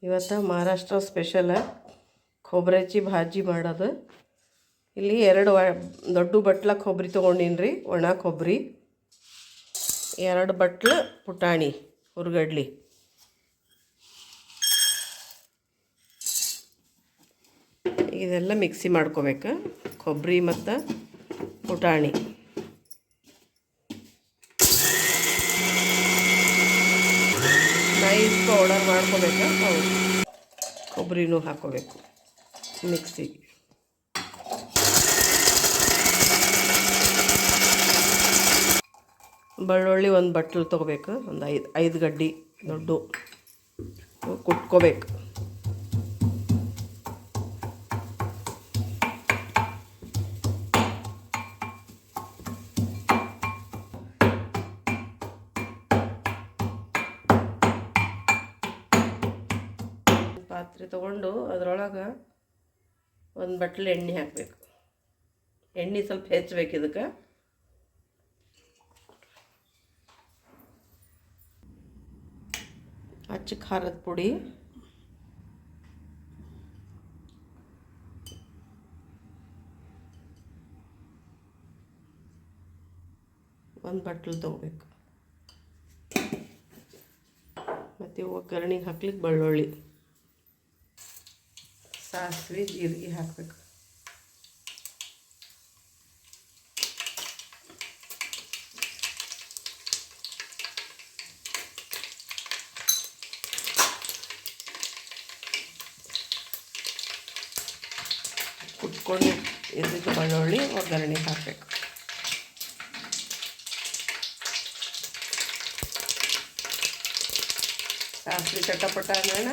ಇವತ್ತು ಮಹಾರಾಷ್ಟ್ರ ಸ್ಪೆಷಲ್ ಕೊಬ್ಬರಿ ಭಾಜಿ ಮಾಡೋದು. ಇಲ್ಲಿ 2 ದೊಡ್ಡ ಬಟ್ಲ ಕೊಬ್ಬರಿ ತೊಗೊಂಡೀನಿ ರೀ, ಒಣ ಕೊಬ್ಬರಿ. 2 ಬಟ್ಲು ಪುಟಾಣಿ ಹುರ್ಗಡ್ಲಿ. ಇದೆಲ್ಲ ಮಿಕ್ಸಿ ಮಾಡ್ಕೋಬೇಕು, ಕೊಬ್ಬರಿ ಮತ್ತು ಪುಟಾಣಿ. ನೈಸ್ ಪೌಡರ್ ಮಾಡ್ಕೋಬೇಕು. ಕೊಬ್ಬರಿನೂ ಹಾಕ್ಕೋಬೇಕು ಮಿಕ್ಸಿಗೆ. ಬೆಳ್ಳುಳ್ಳಿ 1 ಬಟ್ಲು ತೊಗೋಬೇಕು, ಒಂದು 5 ಗಡ್ಡಿ ದೊಡ್ಡ ಕುಟ್ಕೋಬೇಕು. ಪಾತ್ರೆ ತೊಗೊಂಡು ಅದರೊಳಗೆ 1 ಬಟ್ಲು ಎಣ್ಣೆ ಹಾಕಬೇಕು. ಎಣ್ಣೆ ಸ್ವಲ್ಪ ಹೆಚ್ಚಬೇಕು. ಇದಕ್ಕೆ ಅಚ್ಚ ಖಾರದ ಪುಡಿ, ಒಂದು ಬಟ್ಲು ತೊಗೋಬೇಕು. ಮತ್ತು ಒಗ್ಗರಣೆಗೆ ಹಾಕ್ಲಿಕ್ಕೆ ಬೆಳ್ಳುಳ್ಳಿ, ಸಾಸಿವೆ, ಜೀರಿಗೆ ಹಾಕಬೇಕು. ಕುಟ್ಕೊಂಡು ಇದ್ದಿದ್ದು ಬೆಳ್ಳುಳ್ಳಿ ಒಗ್ಗರಣೆಗೆ ಹಾಕಬೇಕು. ಸಾಸಿವೆ ಚಟಪಟ ಆಮೇಲೆ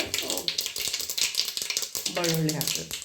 ಬೆಳ್ಳುಳ್ಳಿ ಹಾಕಬೇಕು.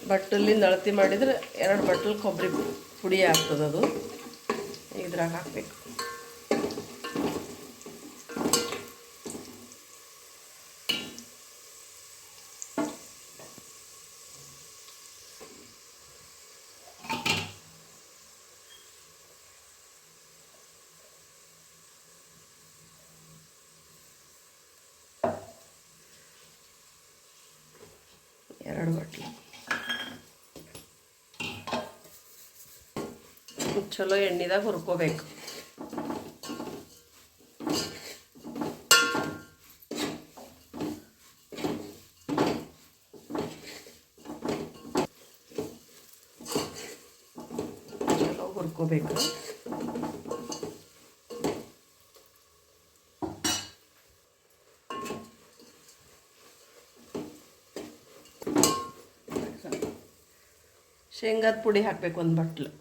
ಬಟ್ಟಲಿಂದ ಅಳತೆ ಮಾಡಿದರೆ 2 ಬಟ್ಲು ಕೊಬ್ಬರಿ ಪುಡಿ ಆಗ್ತದೆ. ಅದು ಇದ್ರಾಗ ಹಾಕಬೇಕು. ಎರಡು ಬಟ್ಲು ಚಲೋ ಎಣ್ಣೆದಾಗ ಹುರ್ಕೋಬೇಕು. ಚಲೋ ಹುರ್ಕೋಬೇಕು. ಶೇಂಗಾದ ಪುಡಿ ಹಾಕಬೇಕು 1 ಬಟ್ಲು.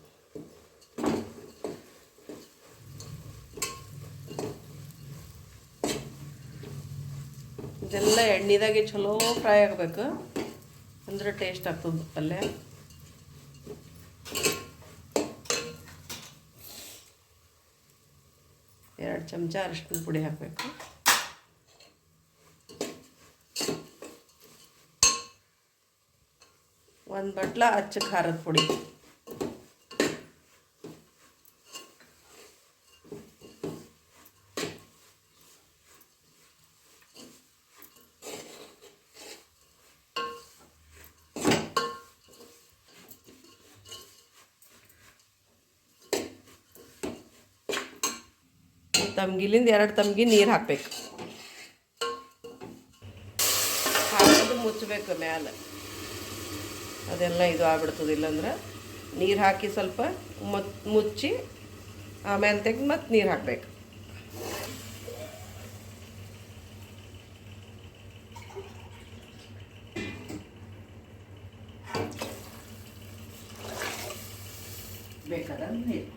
ಇದೆಲ್ಲ ಎಣ್ಣೆದಾಗೆ ಚಲೋ ಫ್ರೈ ಆಗಬೇಕು, ಅಂದ್ರೆ ಟೇಸ್ಟ್ ಆಗ್ತದೆ ಪಲ್ಯ. ಎರಡು ಚಮಚ ಅರಿಶಿನ ಪುಡಿ ಹಾಕಬೇಕು. ಒಂದು ಬಟ್ಲ ಅಚ್ಚ ಖಾರದ ಪುಡಿ. ತಮ್ಗಿಲಿಂದ 2 ತಮ್ಗಿ ನೀರು ಹಾಕಬೇಕು. ಹಾಕೋದು ಮುಚ್ಚಬೇಕು ಮ್ಯಾಲೆ, ಅದೆಲ್ಲ ಇದು ಆಗ್ಬಿಡ್ತದೆ. ಇಲ್ಲಾಂದ್ರೆ ನೀರು ಹಾಕಿ ಸ್ವಲ್ಪ ಮುಚ್ಚಿ ಆಮೇಲೆ ತೆಗೆದು ಮತ್ತೆ ನೀರು ಹಾಕಬೇಕು. ಬೇಕಾದ್ರೆ ನೀರು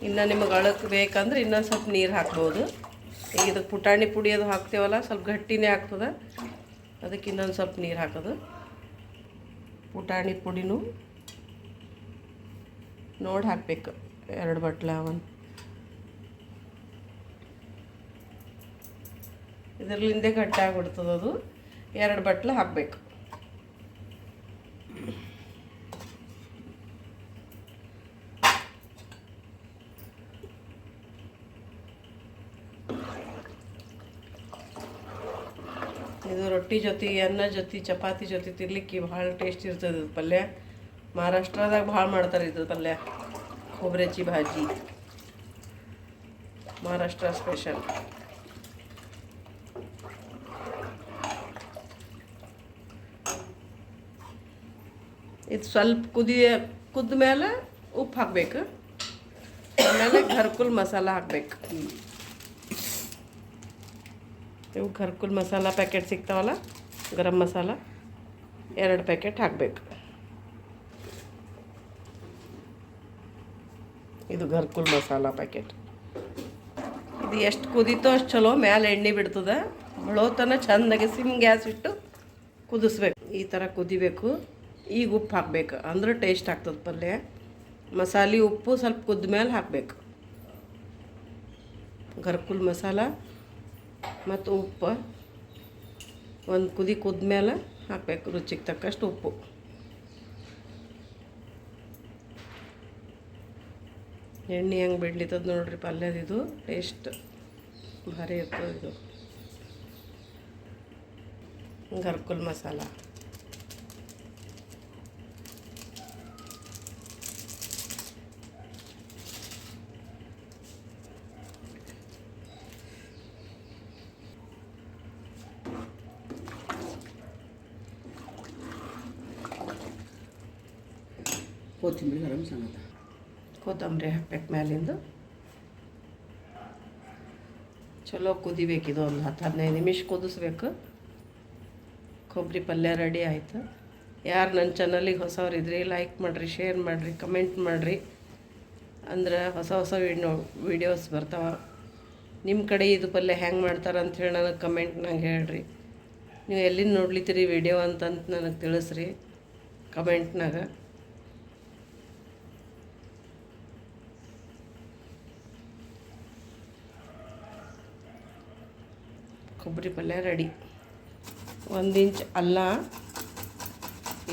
ಇನ್ನು ನಿಮಗೆ ಅಳಕ್ಕೆ ಬೇಕಂದ್ರೆ ಇನ್ನೊಂದು ಸ್ವಲ್ಪ ನೀರು ಹಾಕ್ಬೋದು. ಈಗ ಇದಕ್ಕೆ ಪುಟಾಣಿ ಪುಡಿ ಅದು ಹಾಕ್ತೇವಲ್ಲ, ಸ್ವಲ್ಪ ಗಟ್ಟಿನೇ ಆಗ್ತದೆ, ಅದಕ್ಕೆ ಇನ್ನೊಂದು ಸ್ವಲ್ಪ ನೀರು ಹಾಕೋದು. ಪುಟಾಣಿ ಪುಡಿನೂ ನೋಡಿ ಹಾಕಬೇಕು, 2 ಬಟ್ಲ ಒಂದು. ಇದರಲ್ಲಿಂದೇ ಗಟ್ಟಾಗ್ಬಿಡ್ತದೆ ಅದು. 2 ಬಟ್ಲ ಹಾಕಬೇಕು. ಇದು ರೊಟ್ಟಿ ಜೊತೆ, ಅನ್ನ ಜೊತೆ, ಚಪಾತಿ ಜೊತೆ ತಿನ್ಲಿಕ್ಕೆ ಭಾಳ ಟೇಸ್ಟ್ ಇರ್ತದೆ. ಇದು ಪಲ್ಯ ಮಹಾರಾಷ್ಟ್ರದಾಗ ಭಾಳ ಮಾಡ್ತಾರೆ. ಇದು ಪಲ್ಯ खोबऱ्याची भाजी, ಮಹಾರಾಷ್ಟ್ರ ಸ್ಪೆಷಲ್. ಇದು ಸ್ವಲ್ಪ ಕುದ್ದ ಮೇಲೆ ಉಪ್ಪು ಹಾಕಬೇಕು, ಆಮೇಲೆ ಘರ್ಕುಲ್ ಮಸಾಲ ಹಾಕಬೇಕು. ಇವು ಘರ್ಕುಲ್ ಮಸಾಲ ಪ್ಯಾಕೆಟ್ ಸಿಗ್ತಾವಲ್ಲ, ಗರಂ ಮಸಾಲ 2 ಪ್ಯಾಕೆಟ್ ಹಾಕಬೇಕು. ಇದು ಘರ್ಕುಲ್ ಮಸಾಲ ಪ್ಯಾಕೆಟ್. ಇದು ಎಷ್ಟು ಕುದೀತೋ ಅಷ್ಟು ಚಲೋ. ಮ್ಯಾಲೆ ಎಣ್ಣೆ ಬಿಡ್ತದೆ. ಬೆಳೋತನ ಚೆಂದಾಗಿ ಸಿಮ್ ಗ್ಯಾಸ್ ಇಟ್ಟು ಕುದಿಸ್ಬೇಕು. ಈ ಥರ ಕುದಿಬೇಕು. ಈಗ ಉಪ್ಪು ಹಾಕಬೇಕು, ಅಂದ್ರೆ ಟೇಸ್ಟ್ ಆಗ್ತದೆ ಪಲ್ಯ. ಮಸಾಲೆ ಉಪ್ಪು ಸ್ವಲ್ಪ ಕುದ್ದ ಮೇಲೆ ಹಾಕಬೇಕು. ಘರ್ಕುಲ್ ಮಸಾಲ ಮತ್ತು ಉಪ್ಪು ಒಂದು ಕುದಿ ಕುದ್ಮೇಲೆ ಹಾಕಬೇಕು. ರುಚಿಗೆ ತಕ್ಕಷ್ಟು ಉಪ್ಪು. ಎಣ್ಣೆ ಹೆಂಗೆ ಬಿಡ್ಲಿತ್ತದ ನೋಡ್ರಿ ಪಲ್ಯದಿದು. ಟೇಸ್ಟ್ ಭಾರಿ ಇರ್ತದೆ ಇದು ಘರ್ಕುಲ್ ಮಸಾಲ. ಕೊತ್ತಂಬರಿ ಗರಂ ಮಸಾಲ, ಕೊತ್ತಂಬರಿ ಹಾಕ್ಬೇಕು ಮ್ಯಾಲಿಂದು. ಚಲೋ ಕುದಿಬೇಕಿದು. ಒಂದು 10-15 ನಿಮಿಷ ಕುದಿಸ್ಬೇಕು. ಕೊಬ್ಬರಿ ಪಲ್ಯ ರೆಡಿ ಆಯಿತು. ಯಾರು ನನ್ನ ಚಾನಲಿಗೆ ಹೊಸವ್ರಿದ್ರಿ ಲೈಕ್ ಮಾಡಿರಿ, ಶೇರ್ ಮಾಡಿರಿ, ಕಮೆಂಟ್ ಮಾಡಿರಿ. ಅಂದ್ರೆ ಹೊಸ ವೀಡಿಯೋಸ್ ಬರ್ತಾವೆ. ನಿಮ್ಮ ಕಡೆ ಇದು ಪಲ್ಯ ಹೆಂಗೆ ಮಾಡ್ತಾರೆ ಅಂಥೇಳಿ ನನಗೆ ಕಮೆಂಟ್ನಾಗ ಹೇಳ್ರಿ. ನೀವು ಎಲ್ಲಿಂದ ನೋಡ್ಲಿತ್ತೀರಿ ವಿಡಿಯೋ ಅಂತಂತ ನನಗೆ ತಿಳಿಸ್ರಿ ಕಮೆಂಟ್ನಾಗ. ಕೊಬ್ಬರಿ ಪಲ್ಯ ರೆಡಿ. 1 ಇಂಚ್ ಅಲ್ಲ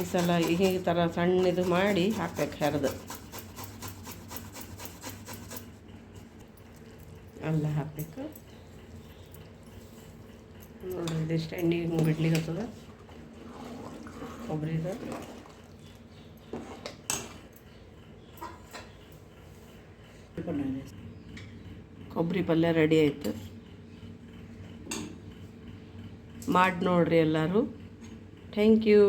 ಈ ಸಲ ಈ ಥರ ಸಣ್ಣದು ಮಾಡಿ ಹಾಕ್ಬೇಕು. ಹೆರ್ದು ಅಲ್ಲ ಹಾಕಬೇಕು ನೋಡಿರಿ. ಇದಿಷ್ಟು ಎಣ್ಣೆ ಹಿಂಗೆ ಬಿಡ್ಲಿಕ್ಕತ್ತದ ಕೊಬ್ಬರಿದು. ಕೊಬ್ಬರಿ ಪಲ್ಯ ರೆಡಿ ಆಯಿತು. ಮಾಡಿ ನೋಡ್ರಿ ಎಲ್ಲರೂ. Thank you.